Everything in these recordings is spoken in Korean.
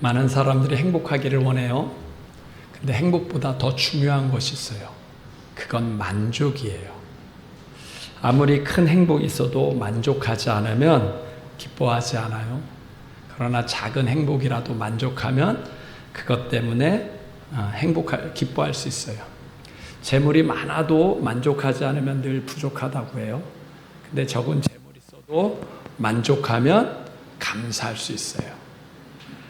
많은 사람들이 행복하기를 원해요. 근데 행복보다 더 중요한 것이 있어요. 그건 만족이에요. 아무리 큰 행복이 있어도 만족하지 않으면 기뻐하지 않아요. 그러나 작은 행복이라도 만족하면 그것 때문에 기뻐할 수 있어요. 재물이 많아도 만족하지 않으면 늘 부족하다고 해요. 근데 적은 재물이 있어도 만족하면 감사할 수 있어요.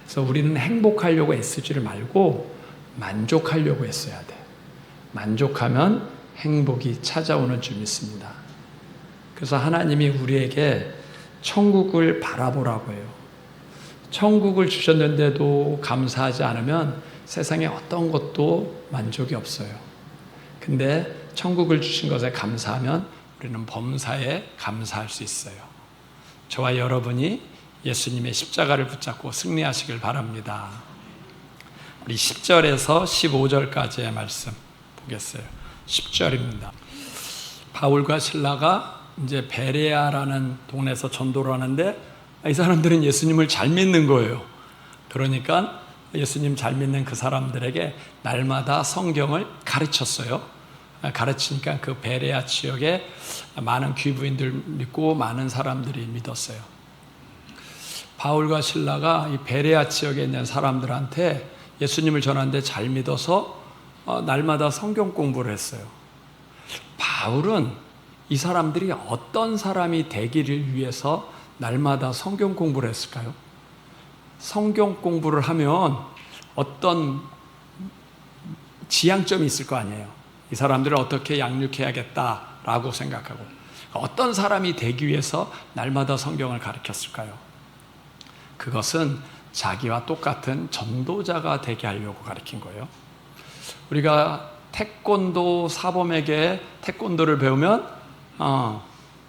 그래서 우리는 행복하려고 애쓰지를 말고 만족하려고 애써야 돼. 만족하면 행복이 찾아오는 줄 믿습니다. 그래서 하나님이 우리에게 천국을 바라보라고 해요. 천국을 주셨는데도 감사하지 않으면 세상에 어떤 것도 만족이 없어요. 근데 천국을 주신 것에 감사하면 우리는 범사에 감사할 수 있어요. 저와 여러분이 예수님의 십자가를 붙잡고 승리하시길 바랍니다. 우리 10절에서 15절까지의 말씀 보겠어요. 10절입니다. 바울과 실라가 이제 베레아라는 동네에서 전도를 하는데 이 사람들은 예수님을 잘 믿는 거예요. 그러니까 예수님 잘 믿는 그 사람들에게 날마다 성경을 가르쳤어요. 가르치니까 그 베레아 지역에 많은 귀부인들 믿고 많은 사람들이 믿었어요. 바울과 실라가 이 베레아 지역에 있는 사람들한테 예수님을 전하는데 잘 믿어서 날마다 성경 공부를 했어요. 바울은 이 사람들이 어떤 사람이 되기를 위해서 날마다 성경 공부를 했을까요? 성경 공부를 하면 어떤 지향점이 있을 거 아니에요. 이 사람들을 어떻게 양육해야겠다라고 생각하고 어떤 사람이 되기 위해서 날마다 성경을 가르쳤을까요? 그것은 자기와 똑같은 전도자가 되게 하려고 가르친 거예요. 우리가 태권도 사범에게 태권도를 배우면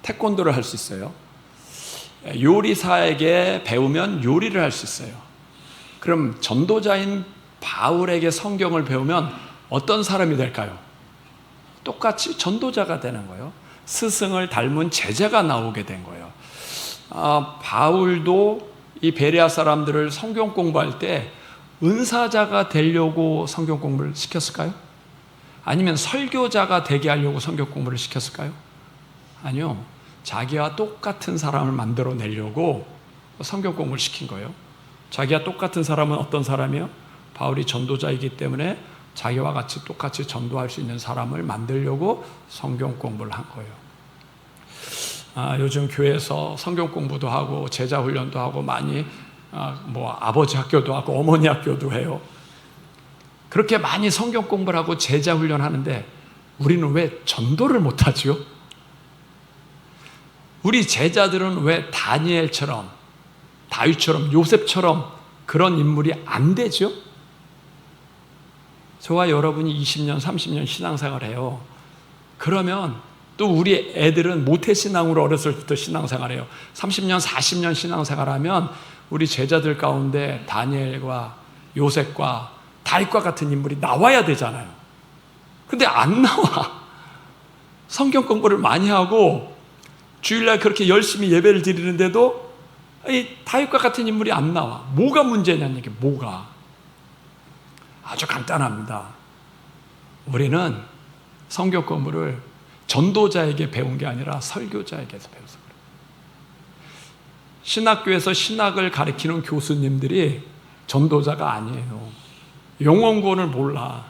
태권도를 할 수 있어요. 요리사에게 배우면 요리를 할 수 있어요. 그럼 전도자인 바울에게 성경을 배우면 어떤 사람이 될까요? 똑같이 전도자가 되는 거예요. 스승을 닮은 제자가 나오게 된 거예요. 바울도 이 베레아 사람들을 성경 공부할 때 은사자가 되려고 성경 공부를 시켰을까요? 아니면 설교자가 되게 하려고 성경 공부를 시켰을까요? 아니요. 자기와 똑같은 사람을 만들어내려고 성경 공부를 시킨 거예요. 자기와 똑같은 사람은 어떤 사람이요? 바울이 전도자이기 때문에 자기와 같이 똑같이 전도할 수 있는 사람을 만들려고 성경 공부를 한 거예요. 요즘 교회에서 성경 공부도 하고 제자 훈련도 하고 많이 아버지 학교도 하고 어머니 학교도 해요. 그렇게 많이 성경 공부를 하고 제자 훈련하는데 우리는 왜 전도를 못하지요? 우리 제자들은 왜 다니엘처럼 다윗처럼 요셉처럼 그런 인물이 안 되죠? 저와 여러분이 20년 30년 신앙생활을 해요. 그러면 또 우리 애들은 모태신앙으로 어렸을 때부터 신앙생활해요. 30년 40년 신앙생활하면 우리 제자들 가운데 다니엘과 요셉과 다윗과 같은 인물이 나와야 되잖아요. 근데 안 나와. 성경 공부를 많이 하고 주일날 그렇게 열심히 예배를 드리는데도 이 다윗과 같은 인물이 안 나와. 뭐가 문제냐는 얘기. 뭐가? 아주 간단합니다. 우리는 성경 공부를 전도자에게 배운 게 아니라 설교자에게서 배워서 그래요. 신학교에서 신학을 가르치는 교수님들이 전도자가 아니에요. 용어구원을 몰라.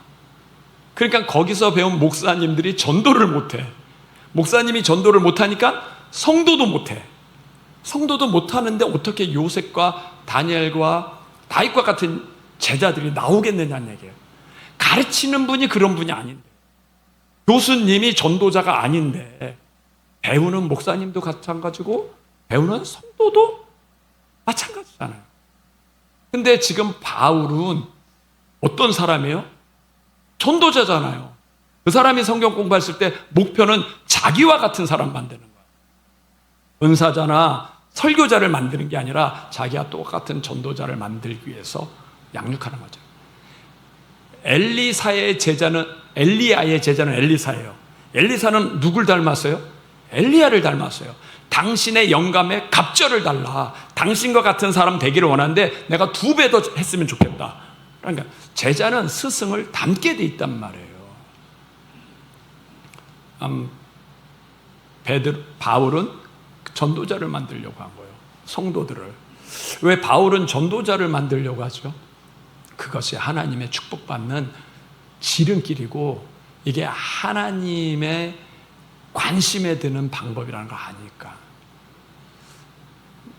그러니까 거기서 배운 목사님들이 전도를 못해. 목사님이 전도를 못하니까 성도도 못해. 성도도 못하는데 어떻게 요셉과 다니엘과 다윗과 같은 제자들이 나오겠느냐는 얘기예요. 가르치는 분이 그런 분이 아닌데, 교수님이 전도자가 아닌데, 배우는 목사님도 마찬가지고 배우는 성도도 마찬가지잖아요. 근데 지금 바울은 어떤 사람이에요? 전도자잖아요. 그 사람이 성경 공부했을 때 목표는 자기와 같은 사람 만드는 거예요. 은사자나 설교자를 만드는 게 아니라 자기와 똑같은 전도자를 만들기 위해서 양육하는 거죠. 엘리야의 제자는 엘리사예요. 엘리사는 누굴 닮았어요? 엘리야를 닮았어요. 당신의 영감에 갑절을 달라. 당신과 같은 사람 되기를 원하는데 내가 2배 더 했으면 좋겠다. 그러니까 제자는 스승을 닮게 돼 있단 말이에요. 바울은 전도자를 만들려고 한 거예요. 성도들을. 왜 바울은 전도자를 만들려고 하죠? 그것이 하나님의 축복받는 지름길이고 이게 하나님의 관심에 드는 방법이라는 거 아니까.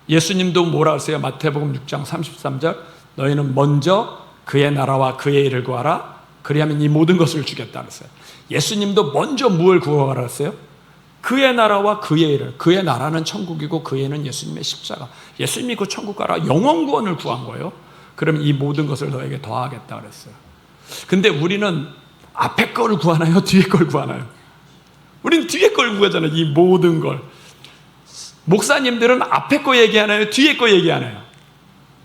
예수님도 뭐라 하세요? 마태복음 6장 33절 너희는 먼저 그의 나라와 그의 일을 구하라. 그리하면 이 모든 것을 주겠다 그랬어요. 예수님도 먼저 무엇을 구하라 했어요? 그의 나라와 그의 일을. 그의 나라는 천국이고 그의 일은 예수님의 십자가. 예수님이 그 천국 가라 영원 구원을 구한 거예요. 그러면 이 모든 것을 너에게 더하겠다 그랬어요. 근데 우리는 앞에 걸 구하나요? 뒤에 걸 구하나요? 우리는 뒤에 걸 구하잖아요. 이 모든 걸. 목사님들은 앞에 거 얘기하나요? 뒤에 거 얘기하나요?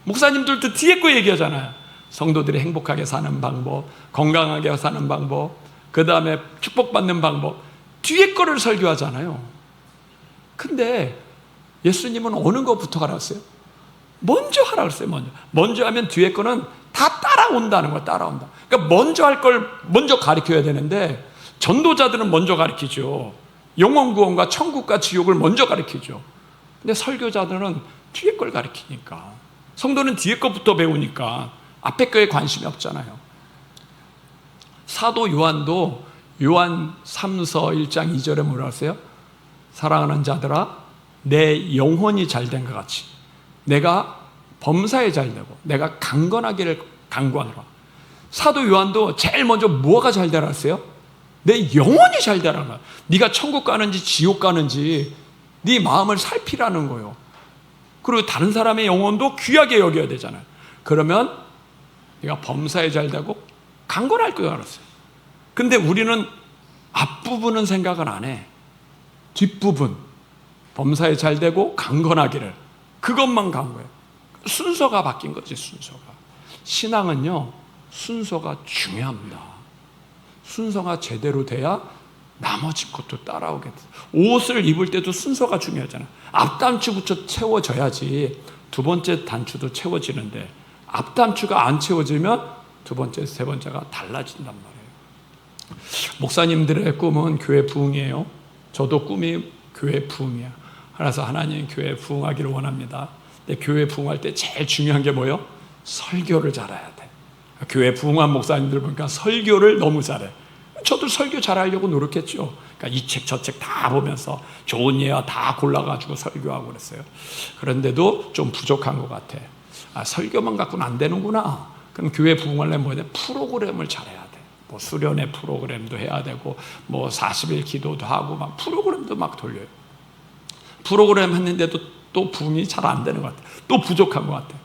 목사님들도 뒤에 거 얘기하잖아요. 성도들이 행복하게 사는 방법, 건강하게 사는 방법, 그 다음에 축복받는 방법, 뒤에 거를 설교하잖아요. 근데 예수님은 어느 것부터 하라 했어요? 먼저 하라 그랬어요. 먼저 하면 뒤에 거는 다 따라온다는 거예요. 따라온다. 그러니까 먼저 할 걸 먼저 가르쳐야 되는데 전도자들은 먼저 가르치죠. 영원 구원과 천국과 지옥을 먼저 가르치죠. 근데 설교자들은 뒤에 걸 가르치니까, 성도는 뒤에 것부터 배우니까 앞에 거에 관심이 없잖아요. 사도 요한도 요한 3서 1장 2절에 뭐라 하세요? 사랑하는 자들아 내 영혼이 잘된 것 같이 내가 범사에 잘되고 내가 강건하기를 강구하노라. 사도 요한도 제일 먼저 뭐가 잘되라 했어요? 내 영혼이 잘되라는 거야. 네가 천국 가는지 지옥 가는지 네 마음을 살피라는 거예요. 그리고 다른 사람의 영혼도 귀하게 여겨야 되잖아요. 그러면 네가 범사에 잘되고 강건할 거야 알았어요. 근데 우리는 앞부분은 생각을 안 해. 뒷부분 범사에 잘되고 강건하기를, 그것만 간 거예요. 순서가 바뀐 거지. 순서가. 신앙은요 순서가 중요합니다. 순서가 제대로 돼야 나머지 것도 따라오게 돼. 옷을 입을 때도 순서가 중요하잖아. 앞단추부터 채워져야지 두 번째 단추도 채워지는데 앞단추가 안 채워지면 두 번째, 세 번째가 달라진단 말이에요. 목사님들의 꿈은 교회 부흥이에요. 저도 꿈이 교회 부흥이야. 그래서 하나님 교회 부흥하기를 원합니다. 근데 교회 부흥할 때 제일 중요한 게 뭐예요? 설교를 잘해야 돼. 교회 부흥한 목사님들 보니까 설교를 너무 잘해. 저도 설교 잘하려고 노력했죠. 그러니까 이 책 저 책 다 보면서 좋은 예화 다 골라가지고 설교하고 그랬어요. 그런데도 좀 부족한 것 같아. 설교만 갖고는 안 되는구나. 그럼 교회 부흥하려면 뭐야? 프로그램을 잘해야 돼. 뭐 수련회 프로그램도 해야 되고 뭐 40일 기도도 하고 막 프로그램도 막 돌려요. 프로그램 했는데도 또 부흥이 잘 안 되는 것 같아. 또 부족한 것 같아.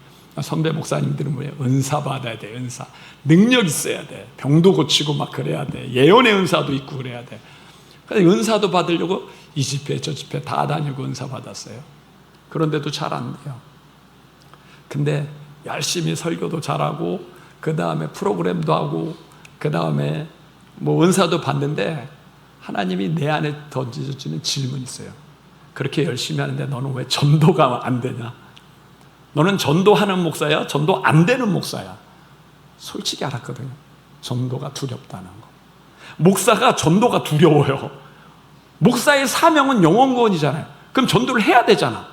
선배 목사님들은 뭐예요? 은사 받아야 돼. 은사. 능력 있어야 돼. 병도 고치고 막 그래야 돼. 예언의 은사도 있고 그래야 돼. 그래서 은사도 받으려고 이 집회 저 집회 다 다니고 은사 받았어요. 그런데도 잘 안 돼요. 근데 열심히 설교도 잘하고 그 다음에 프로그램도 하고 그 다음에 뭐 은사도 받는데 하나님이 내 안에 던져주는 질문이 있어요. 그렇게 열심히 하는데 너는 왜 전도가 안 되냐? 너는 전도하는 목사야? 전도 안 되는 목사야? 솔직히 알았거든요. 전도가 두렵다는 거. 목사가 전도가 두려워요. 목사의 사명은 영원구원이잖아요. 그럼 전도를 해야 되잖아.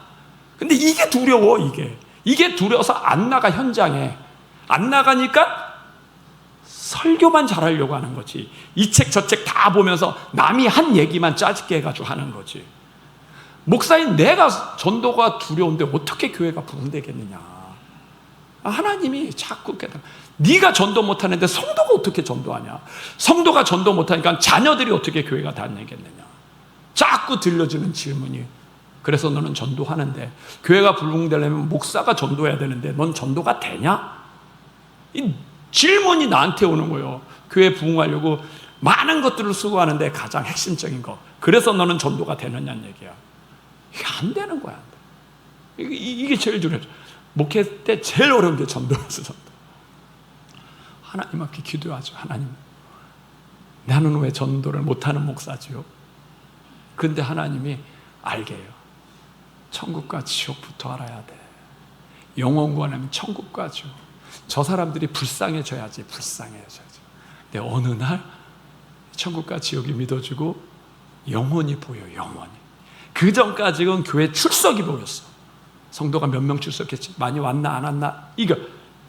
근데 이게 두려워. 이게 두려워서 안 나가. 현장에 안 나가니까 설교만 잘하려고 하는 거지. 이 책 저 책 다 보면서 남이 한 얘기만 짜집게 해가지고 하는 거지. 목사인 내가 전도가 두려운데 어떻게 교회가 부흥되겠느냐. 하나님이 자꾸 깨달아. 네가 전도 못하는데 성도가 어떻게 전도하냐. 성도가 전도 못하니까 자녀들이 어떻게 교회가 다니겠느냐. 자꾸 들려지는 질문이. 그래서 너는 전도하는데 교회가 부흥되려면 목사가 전도해야 되는데 넌 전도가 되냐? 이 질문이 나한테 오는 거예요. 교회 부흥하려고 많은 것들을 수고하는데 가장 핵심적인 거. 그래서 너는 전도가 되느냐는 얘기야. 이게 안 되는 거야. 이게 제일 두렵죠. 목회 때 제일 어려운 게 전도였어. 전도. 하나님 앞에 기도하죠. 하나님, 나는 왜 전도를 못하는 목사지요? 근데 하나님이 알게 해요. 천국과 지옥부터 알아야 돼. 영원 구원하면 천국과 지옥. 저 사람들이 불쌍해져야지. 근데 어느 날 천국과 지옥이 믿어지고 영혼이 보여. 영혼이. 그 전까지는 교회 출석이 보였어. 성도가 몇 명 출석했지? 많이 왔나 안 왔나? 이거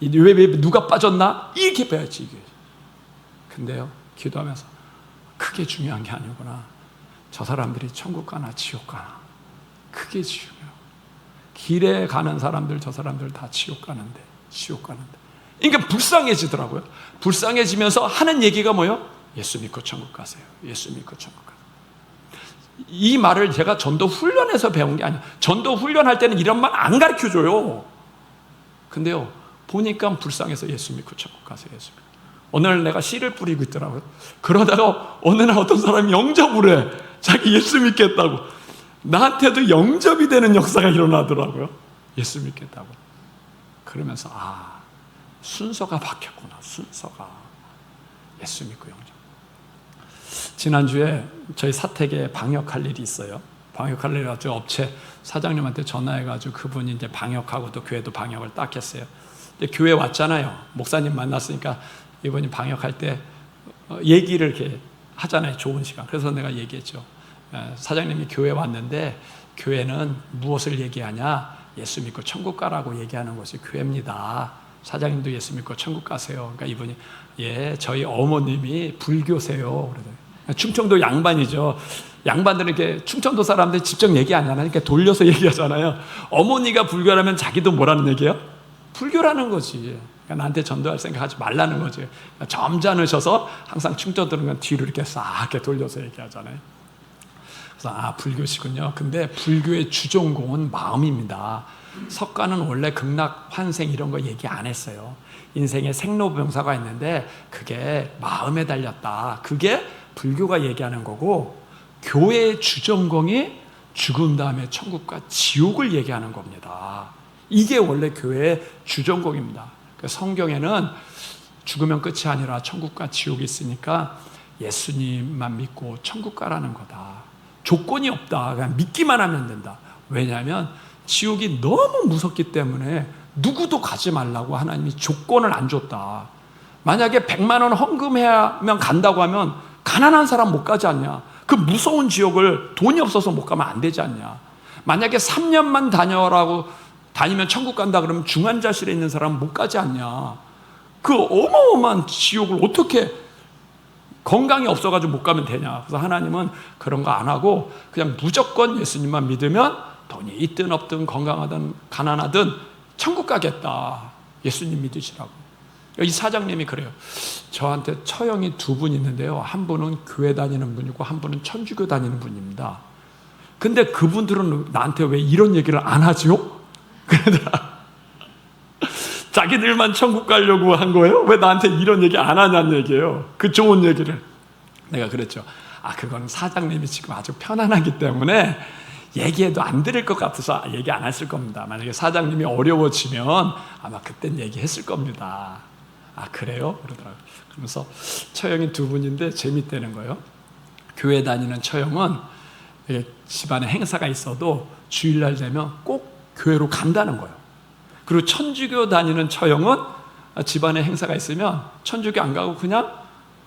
왜 누가 빠졌나? 이렇게 봐야지 이게. 근데요, 기도하면서 그게 중요한 게 아니구나. 저 사람들이 천국 가나 지옥 가나 그게 중요해요. 길에 가는 사람들, 저 사람들 다 지옥 가는데. 그러니까 불쌍해지더라고요. 불쌍해지면서 하는 얘기가 뭐예요? 예수 믿고 천국 가세요. 예수 믿고 천국 가세요. 이 말을 제가 전도 훈련에서 배운 게 아니에요. 전도 훈련할 때는 이런 말 안 가르쳐줘요. 근데요, 보니까 불쌍해서 예수 믿고 천국 가세요. 예수 믿고. 어느 날 내가 씨를 뿌리고 있더라고요. 그러다가 어느 날 어떤 사람이 영접을 해. 자기 예수 믿겠다고. 나한테도 영접이 되는 역사가 일어나더라고요. 예수 믿겠다고. 그러면서 순서가 바뀌었구나. 순서가. 예수 믿고 영접. 지난주에 저희 사택에 방역할 일이 있어요. 방역할 일이 가지고 업체 사장님한테 전화해가지고 그분이 이제 방역하고 또 교회도 방역을 딱 했어요. 근데 교회 왔잖아요. 목사님 만났으니까 이분이 방역할 때 얘기를 이렇게 하잖아요. 좋은 시간. 그래서 내가 얘기했죠. 사장님이 교회 왔는데 교회는 무엇을 얘기하냐? 예수 믿고 천국 가라고 얘기하는 것이 교회입니다. 사장님도 예수 믿고 천국 가세요. 그러니까 이분이 저희 어머님이 불교세요. 그러더니 충청도 양반이죠. 양반들은 이렇게 충청도 사람들 직접 얘기 안 하잖아요. 그러니까 돌려서 얘기하잖아요. 어머니가 불교라면 자기도 뭐라는 얘기예요? 불교라는 거지. 그러니까 나한테 전도할 생각하지 말라는 거지. 그러니까 점잖으셔서 항상 충청도는 뒤로 이렇게 싹 이렇게 돌려서 얘기하잖아요. 그래서 불교시군요. 근데 불교의 주종공은 마음입니다. 석가는 원래 극락, 환생 이런 거 얘기 안 했어요. 인생에 생로병사가 있는데 그게 마음에 달렸다. 그게 불교가 얘기하는 거고, 교회의 주전공이 죽은 다음에 천국과 지옥을 얘기하는 겁니다. 이게 원래 교회의 주전공입니다. 성경에는 죽으면 끝이 아니라 천국과 지옥이 있으니까 예수님만 믿고 천국 가라는 거다. 조건이 없다. 그냥 믿기만 하면 된다. 왜냐하면 지옥이 너무 무섭기 때문에 누구도 가지 말라고 하나님이 조건을 안 줬다. 만약에 100만 원 헌금해야만 간다고 하면 가난한 사람 못 가지 않냐? 그 무서운 지옥을 돈이 없어서 못 가면 안 되지 않냐? 만약에 3년만 다니면 천국 간다 그러면 중환자실에 있는 사람은 못 가지 않냐? 그 어마어마한 지옥을 어떻게 건강이 없어가지고 못 가면 되냐? 그래서 하나님은 그런 거 안 하고 그냥 무조건 예수님만 믿으면 돈이 있든 없든 건강하든 가난하든 천국 가겠다. 예수님 믿으시라고. 이 사장님이 그래요. 저한테 처형이 2분 있는데요. 한 분은 교회 다니는 분이고 한 분은 천주교 다니는 분입니다. 근데 그분들은 나한테 왜 이런 얘기를 안 하죠? 그러더라. 자기들만 천국 가려고 한 거예요? 왜 나한테 이런 얘기 안 하냐는 얘기예요. 그 좋은 얘기를. 내가 그랬죠. 그건 사장님이 지금 아주 편안하기 때문에 얘기해도 안 들을 것 같아서 얘기 안 했을 겁니다. 만약에 사장님이 어려워지면 아마 그땐 얘기했을 겁니다. 그래요? 그러더라고요. 그러면서 처형이 2분인데 재밌다는 거예요. 교회 다니는 처형은 집안에 행사가 있어도 주일날 되면 꼭 교회로 간다는 거예요. 그리고 천주교 다니는 처형은 집안에 행사가 있으면 천주교 안 가고 그냥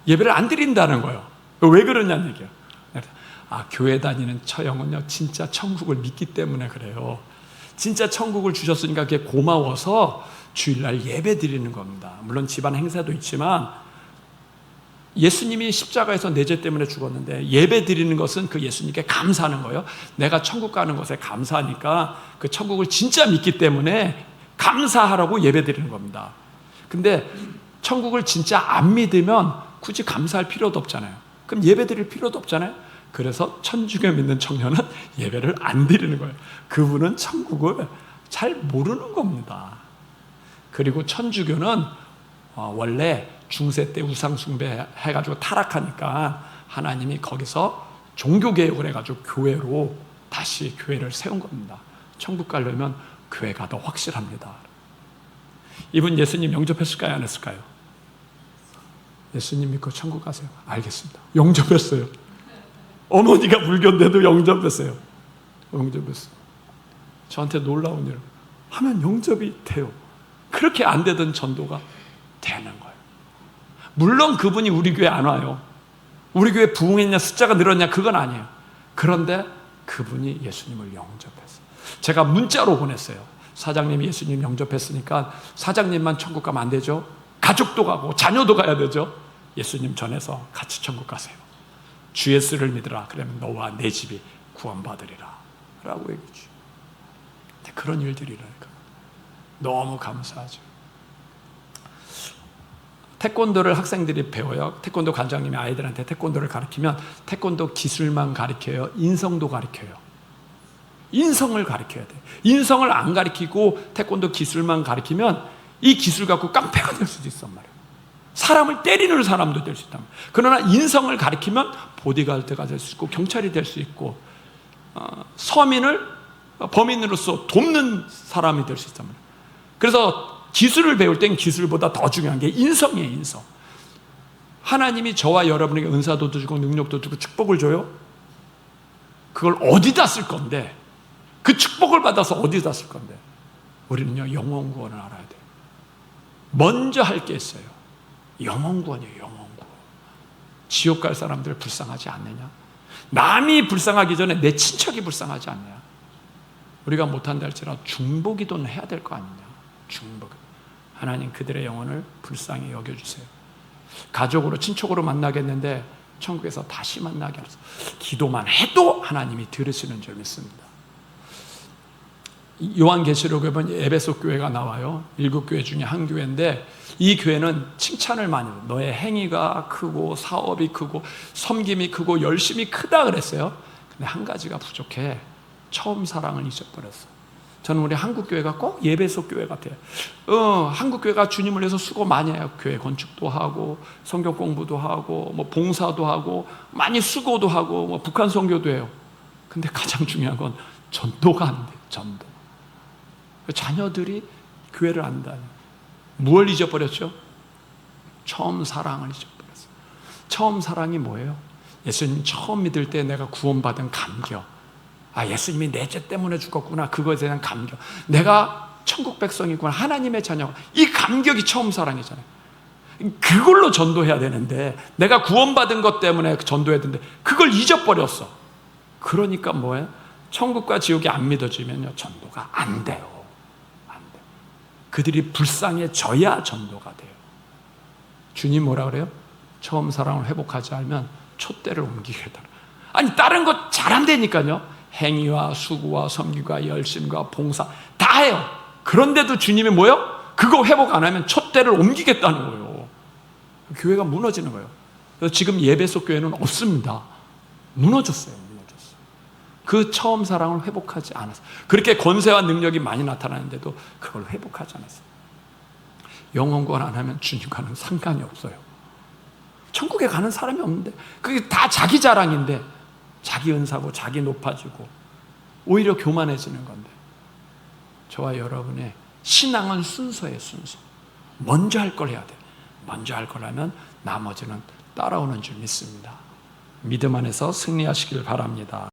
예배를 안 드린다는 거예요. 왜 그러냐는 얘기예요. 교회 다니는 처형은요, 진짜 천국을 믿기 때문에 그래요. 진짜 천국을 주셨으니까 그게 고마워서 주일날 예배 드리는 겁니다. 물론 집안 행사도 있지만 예수님이 십자가에서 내 죄 때문에 죽었는데 예배 드리는 것은 그 예수님께 감사하는 거예요. 내가 천국 가는 것에 감사하니까 그 천국을 진짜 믿기 때문에 감사하라고 예배 드리는 겁니다. 근데 천국을 진짜 안 믿으면 굳이 감사할 필요도 없잖아요. 그럼 예배 드릴 필요도 없잖아요. 그래서 천주교 믿는 청년은 예배를 안 드리는 거예요. 그분은 천국을 잘 모르는 겁니다. 그리고 천주교는 원래 중세 때 우상 숭배 해가지고 타락하니까 하나님이 거기서 종교개혁을 해가지고 교회로 다시 교회를 세운 겁니다. 천국 가려면 교회가 더 확실합니다. 이분 예수님 영접했을까요? 안 했을까요? 예수님 믿고 천국 가세요. 알겠습니다. 영접했어요. 어머니가 불교인데도 영접했어요. 영접했어요. 저한테 놀라운 일 하면 영접이 돼요. 그렇게 안 되던 전도가 되는 거예요. 물론 그분이 우리 교회 안 와요. 우리 교회 부흥했냐 숫자가 늘었냐 그건 아니에요. 그런데 그분이 예수님을 영접했어요. 제가 문자로 보냈어요. 사장님이 예수님 영접했으니까 사장님만 천국 가면 안 되죠. 가족도 가고 자녀도 가야 되죠. 예수님 전해서 같이 천국 가세요. 주 예수를 믿으라. 그러면 너와 내 집이 구원받으리라 라고 얘기했죠. 그런 일들이 일어나니까 너무 감사하죠. 태권도를 학생들이 배워요. 태권도 관장님이 아이들한테 태권도를 가르치면 태권도 기술만 가르쳐요? 인성도 가르쳐요? 인성을 가르쳐야 돼요. 인성을 안 가르치고 태권도 기술만 가르치면 이 기술 갖고 깡패가 될 수도 있단 말이에요. 사람을 때리는 사람도 될 수 있단 말이에요. 그러나 인성을 가르치면 보디가드가 될 수 있고 경찰이 될 수 있고 서민을 범인으로서 돕는 사람이 될 수 있단 말이에요. 그래서 기술을 배울 땐 기술보다 더 중요한 게 인성이에요. 인성. 하나님이 저와 여러분에게 은사도 주고 능력도 주고 축복을 줘요. 그걸 어디다 쓸 건데, 그 축복을 받아서 어디다 쓸 건데, 우리는요 영혼 구원을 알아야 돼요. 먼저 할 게 있어요. 영혼 구원이에요. 영혼 구원. 지옥 갈 사람들 불쌍하지 않느냐? 남이 불쌍하기 전에 내 친척이 불쌍하지 않느냐? 우리가 못한다 할지라도 중보기도는 해야 될 거 아니냐? 중보. 하나님 그들의 영혼을 불쌍히 여겨주세요. 가족으로 친척으로 만나겠는데 천국에서 다시 만나게 하소서. 기도만 해도 하나님이 들으시는 줄 믿습니다. 요한계시록에 보면 에베소 교회가 나와요. 7교회 중에 한 교회인데 이 교회는 칭찬을 많이 해요. 너의 행위가 크고 사업이 크고 섬김이 크고 열심히 크다 그랬어요. 근데 한 가지가 부족해. 처음 사랑을 잊어버렸어. 저는 우리 한국교회가 꼭 예배소 교회 같아요. 한국교회가 주님을 위해서 수고 많이 해요. 교회 건축도 하고 성경 공부도 하고 뭐 봉사도 하고 많이 수고도 하고 뭐 북한 선교도 해요. 근데 가장 중요한 건 전도가 안 돼요. 전도. 자녀들이 교회를 안 다녀요. 무엇을 잊어버렸죠? 처음 사랑을 잊어버렸어요. 처음 사랑이 뭐예요? 예수님 처음 믿을 때 내가 구원받은 감격. 예수님이 내 죄 때문에 죽었구나. 그거에 대한 감격. 내가 천국 백성이구나. 하나님의 자녀. 이 감격이 처음 사랑이잖아요. 그걸로 전도해야 되는데 내가 구원받은 것 때문에 전도해야 되는데 그걸 잊어버렸어. 그러니까 뭐예요? 천국과 지옥이 안 믿어지면요 전도가 안 돼요. 안 돼요. 그들이 불쌍해져야 전도가 돼요. 주님 뭐라 그래요? 처음 사랑을 회복하지 않으면 촛대를 옮기겠다. 아니 다른 거 잘한다니까요. 행위와 수고와 섬기와 열심과 봉사 다 해요. 그런데도 주님이 뭐예요? 그거 회복 안 하면 촛대를 옮기겠다는 거예요. 교회가 무너지는 거예요. 그래서 지금 예배소 교회는 없습니다. 무너졌어요. 무너졌어요. 그 처음 사랑을 회복하지 않았어요. 그렇게 권세와 능력이 많이 나타나는데도 그걸 회복하지 않았어요. 영혼 구원 안 하면 주님과는 상관이 없어요. 천국에 가는 사람이 없는데 그게 다 자기 자랑인데 자기 은사고 자기 높아지고 오히려 교만해지는 건데 저와 여러분의 신앙은 순서예요. 순서. 먼저 할 걸 해야 돼. 먼저 할 거라면 나머지는 따라오는 줄 믿습니다. 믿음 안에서 승리하시길 바랍니다.